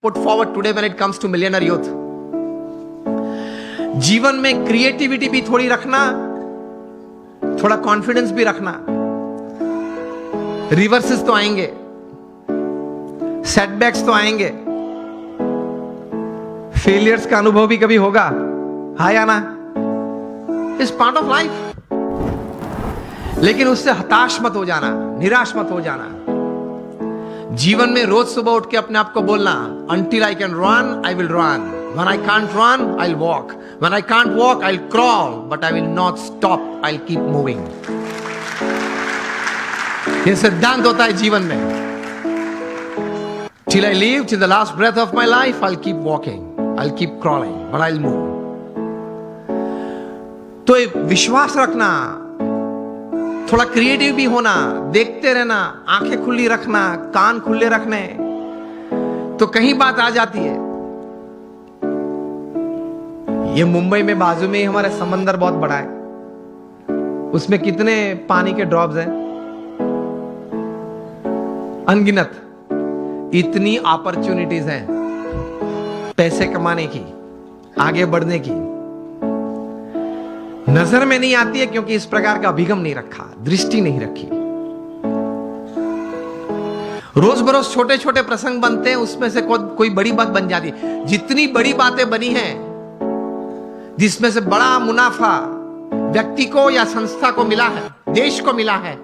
put forward today when it comes to millionaire youth. जीवन में creativity भी थोड़ी रखना, थोड़ा कॉन्फिडेंस भी रखना. रिवर्सेस तो आएंगे, सेटबैक्स तो आएंगे, फेलियर्स का अनुभव भी कभी होगा. हाँ या ना? Is part of life. लेकिन उससे हताश मत हो जाना, निराश मत हो जाना. जीवन में रोज सुबह उठ के अपने आप को बोलना, until I can run, I will run. When I can't run, I'll walk. When I can't walk, I'll crawl. But I will not stop. I'll keep moving. ये सिद्धांत होता है जीवन में. Till I live, till the last breath of my life, I'll keep walking. I'll keep crawling, but I'll move. तो एक विश्वास रखना, थोड़ा क्रिएटिव भी होना, देखते रहना, आंखें खुली रखना, कान खुले रखने, तो कहीं बात आ जाती है. ये मुंबई में बाजू में ही हमारा समंदर बहुत बड़ा है. उसमें कितने पानी के ड्रॉप्स हैं? अनगिनत. इतनी अपॉर्चुनिटीज हैं पैसे कमाने की, आगे बढ़ने की. नजर में नहीं आती है क्योंकि इस प्रकार का अभिगम नहीं रखा, दृष्टि नहीं रखी. रोज बरोज छोटे छोटे प्रसंग बनते हैं, उसमें से कोई बड़ी बात बन जाती है. जितनी बड़ी बातें बनी हैं, जिसमें से बड़ा मुनाफा व्यक्ति को या संस्था को मिला है, देश को मिला है,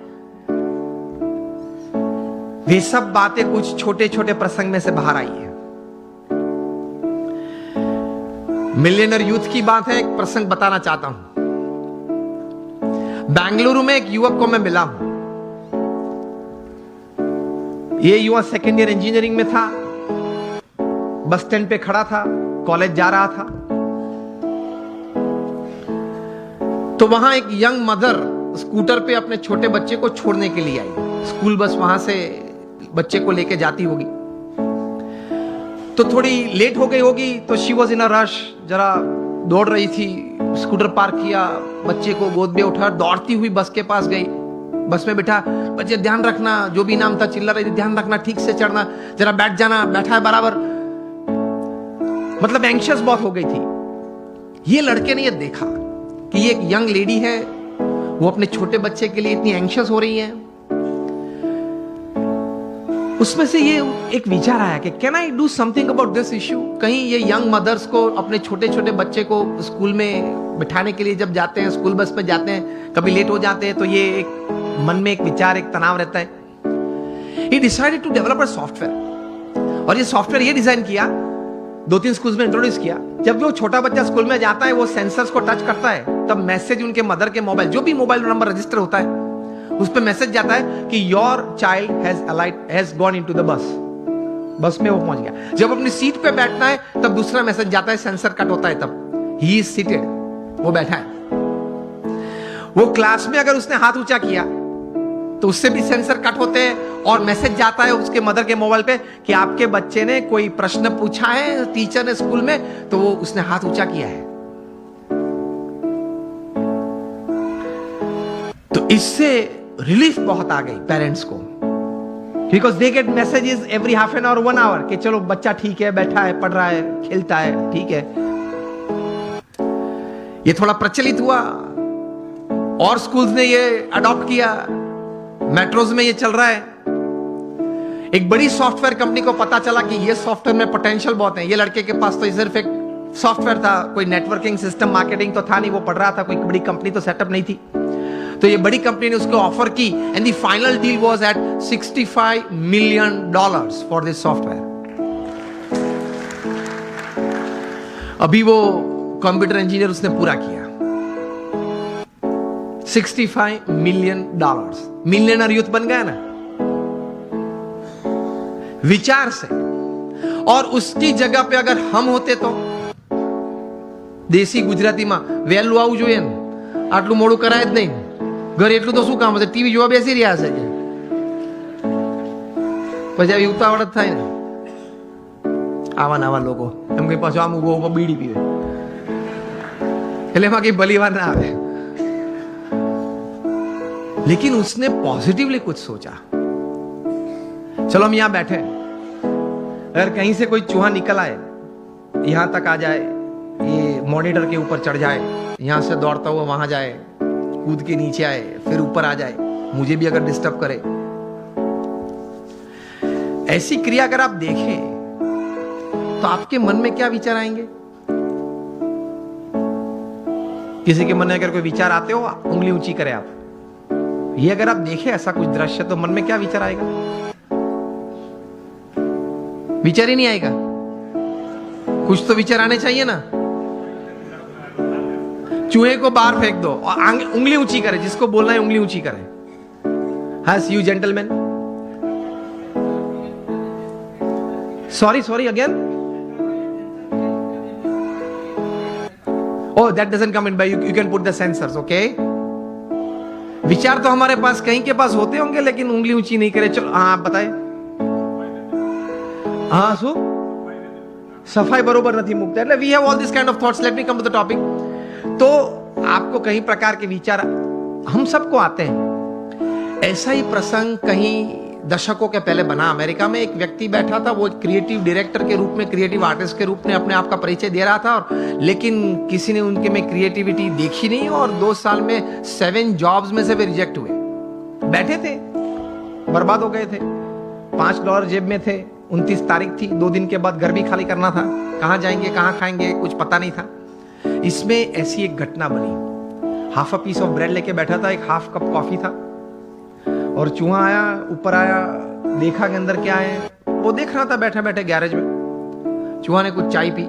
वे सब बातें कुछ छोटे छोटे प्रसंग में से बाहर आई है. मिलियनर यूथ की बात है. एक प्रसंग बताना चाहता हूं. बेंगलुरु में एक युवक को मैं मिला हूं. ये युवा सेकेंड ईयर इंजीनियरिंग में था. बस स्टैंड पे खड़ा था, कॉलेज जा रहा था. तो वहां एक यंग मदर स्कूटर पे अपने छोटे बच्चे को छोड़ने के लिए आई. स्कूल बस वहां से बच्चे को लेके जाती होगी, तो थोड़ी लेट हो गई होगी. तो she was in a rush, जरा दौड़ रही थी. स्कूटर पार्क किया, बच्चे को गोद में उठा, दौड़ती हुई बस के पास गई. बस में बैठा, बच्चे ध्यान रखना, जो भी नाम था चिल्ला रही थी, ध्यान रखना, ठीक से चढ़ना, जरा बैठ जाना, बैठा है बराबर. मतलब एंग्शियस बहुत हो गई थी. ये लड़के ने ये देखा कि ये एक यंग लेडी है, वो अपने छोटे बच्चे के लिए इतनी एंग्शियस हो रही है. उसमें से ये एक विचार आया कि can I do something about this issue. कहीं ये यंग मदर्स को, अपने छोटे छोटे बच्चे को स्कूल में बिठाने के लिए जब जाते हैं, स्कूल बस में जाते हैं, कभी लेट हो जाते हैं, तो ये एक मन में एक विचार, एक तनाव रहता है. He decided to develop a software. और ये सॉफ्टवेयर ये डिजाइन किया, 2-3 स्कूल्स में इंट्रोड्यूस किया. जब वो छोटा बच्चा स्कूल में जाता है, वो सेंसर्स को टच करता है, तब मैसेज उनके मदर के मोबाइल, जो भी मोबाइल नंबर रजिस्टर होता है, उस पर मैसेज जाता है कि your child has gone into the bus. बस में वो पहुंच गया. जब अपनी सीट पे बैठना है, तब दूसरा मैसेज जाता है, सेंसर कट होता है, तब ही इज सीटेड, वो बैठा है. वो क्लास में अगर उसने हाथ ऊंचा किया तो उससे भी सेंसर कट होते हैं, और मैसेज जाता है उसके मदर के मोबाइल पे कि आपके बच्चे ने कोई प्रश्न पूछा है टीचर ने स्कूल में, तो वो उसने हाथ ऊंचा किया है. तो इससे रिलीफ बहुत आ गई पेरेंट्स को, because they get messages every half an hour, 1 hour, कि चलो बच्चा ठीक है, बैठा है, पढ़ रहा है, खेलता है, ठीक है. ये थोड़ा प्रचलित हुआ और स्कूल्स ने ये अडॉप्ट किया. मेट्रोज में ये चल रहा है. एक बड़ी सॉफ्टवेयर कंपनी को पता चला कि ये सॉफ्टवेयर में पोटेंशियल बहुत है. ये लड़के के पास तो सिर्फ एक सॉफ्टवेयर था, कोई नेटवर्किंग सिस्टम, मार्केटिंग तो था नहीं. वो पढ़ रहा था, कोई बड़ी कंपनी तो सेटअप नहीं थी. तो ये बड़ी कंपनी ने उसको ऑफर की, and the final deal was at $65 million for this software. अभी वो कंप्यूटर इंजीनियर उसने पूरा किया. $65 million. मिलियनर यूथ बन गया ना विचार से. और उसकी जगह पे अगर हम होते तो देसी गुजराती में वહેલું આવવું જોઈએ ને, આટલું મોડું કરાય જ નહીં. ઘરે એટલું તો શું કામ હશે, ટીવી જોવા બેસી રહ્યા છે. પછી આવી ઉતાવળ જ થાય ને. આવા નવા લોકો એમ કઈ પાછું આમ ઉભો બીડી પીવે, એટલે એમાં કઈ ભલી વાત ના આવે. लेकिन उसने पॉजिटिवली कुछ सोचा. चलो हम यहां बैठे, अगर कहीं से कोई चूहा निकल आए, यहां तक आ जाए, ये मॉनिटर के ऊपर चढ़ जाए, यहां से दौड़ता हुआ वहां जाए, कूद के नीचे आए, फिर ऊपर आ जाए, मुझे भी अगर डिस्टर्ब करे, ऐसी क्रिया अगर आप देखें तो आपके मन में क्या विचार आएंगे? किसी के मन में अगर कोई विचार आते हो, उंगली ऊंची करें आप। ये अगर आप देखें ऐसा कुछ दृश्य, तो मन में क्या विचार आएगा? विचार ही नहीं आएगा। कुछ तो विचार आने चाहिए ना। चूहे को बाहर फेंक दो और उंगली ऊंची करे, जिसको बोलना है उंगली ऊंची करे। Has you gentlemen? Sorry again. Oh, that doesn't come in by you can put the sensors, okay? विचार तो हमारे पास कहीं के पास होते होंगे, लेकिन उंगली ऊंची नहीं करे। चलो हाँ, आप बताए। हाँ, सो सफाई बरोबर नहीं मुक्त है। We have all this kind of thoughts. Let me come to the topic. तो आपको कई प्रकार के विचार हम सबको आते हैं। ऐसा ही प्रसंग कहीं दशकों के पहले बना। अमेरिका में एक व्यक्ति बैठा था, वो क्रिएटिव डायरेक्टर के रूप में, क्रिएटिव आर्टिस्ट के रूप में अपने आप का परिचय दे रहा था, और लेकिन किसी ने उनके में क्रिएटिविटी देखी नहीं, और 2 साल में 7 जॉब्स में से वे रिजेक्ट हुए। बैठे थे, बर्बाद हो गए थे। $5 जेब में थे। 29 तारीख थी, 2 दिन के बाद घर भी खाली करना था। कहां जाएंगे, कहां खाएंगे, कुछ पता नहीं था। इसमें ऐसी एक घटना बनी। Half a piece of bread लेके बैठा था, एक हाफ कप कॉफी था, और चूहा आया, ऊपर आया, देखा के अंदर क्या है। वो देख रहा था बैठे बैठे गैरेज में। चूहा ने कुछ चाय पी,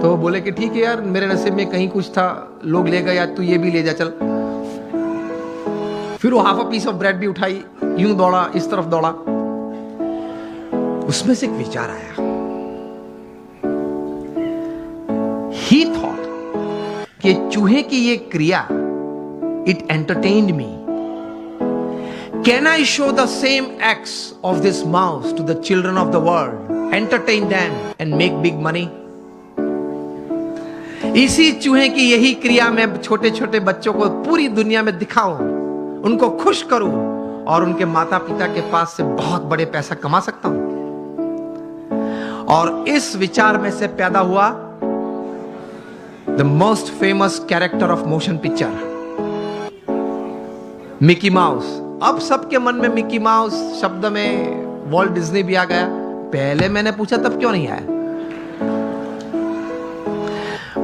तो बोले कि ठीक है यार, मेरे नसीब में कहीं कुछ था, लोग ले गए, तू ये भी ले जा चल। फिर वो half a piece of bread भी उठाई, यूं दौड़ा, इस तरफ दौड़ा। उसमें से एक विचार आया। ही थॉट कि चूहे की ये क्रिया, it entertained me. Can I show the same acts of this mouse to the children of the world, entertain them and make big money? इसी चूहे की यही क्रिया मैं छोटे छोटे बच्चों को पूरी दुनिया में दिखाऊं, उनको खुश करूं, और उनके माता पिता के पास से बहुत बड़े पैसा कमा सकता हूं। और इस विचार में से पैदा हुआ the most famous character of motion picture, Mickey mouse. अब सबके मन में मिकी माउस शब्द में वॉल्ट डिज्नी भी आ गया। पहले मैंने पूछा तब क्यों नहीं आया?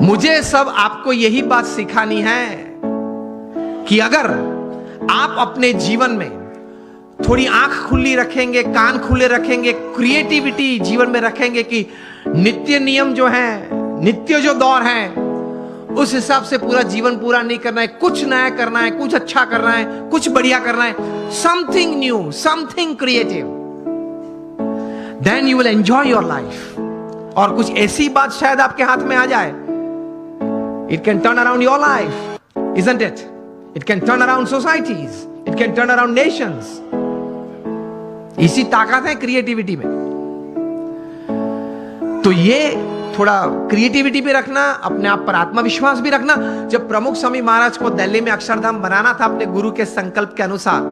मुझे सब आपको यही बात सिखानी है कि अगर आप अपने जीवन में थोड़ी आंख खुली रखेंगे, कान खुले रखेंगे, क्रिएटिविटी जीवन में रखेंगे, कि नित्य नियम जो है, नित्य जो दौर है, उस हिसाब से पूरा जीवन पूरा नहीं करना है। कुछ नया करना है, कुछ अच्छा करना है, कुछ बढ़िया करना है, something new, something creative, then you will enjoy your life. और कुछ ऐसी बात शायद आपके हाथ में आ जाए, it can turn around your life, isn't it? It can turn around societies, it can turn around Nations. इसी ताकत है क्रिएटिविटी में। तो ये थोड़ा क्रिएटिविटी भी रखना, अपने आप पर आत्मविश्वास भी रखना। जब प्रमुख स्वामी महाराज को दिल्ली में अक्षरधाम बनाना था अपने गुरु के संकल्प के अनुसार,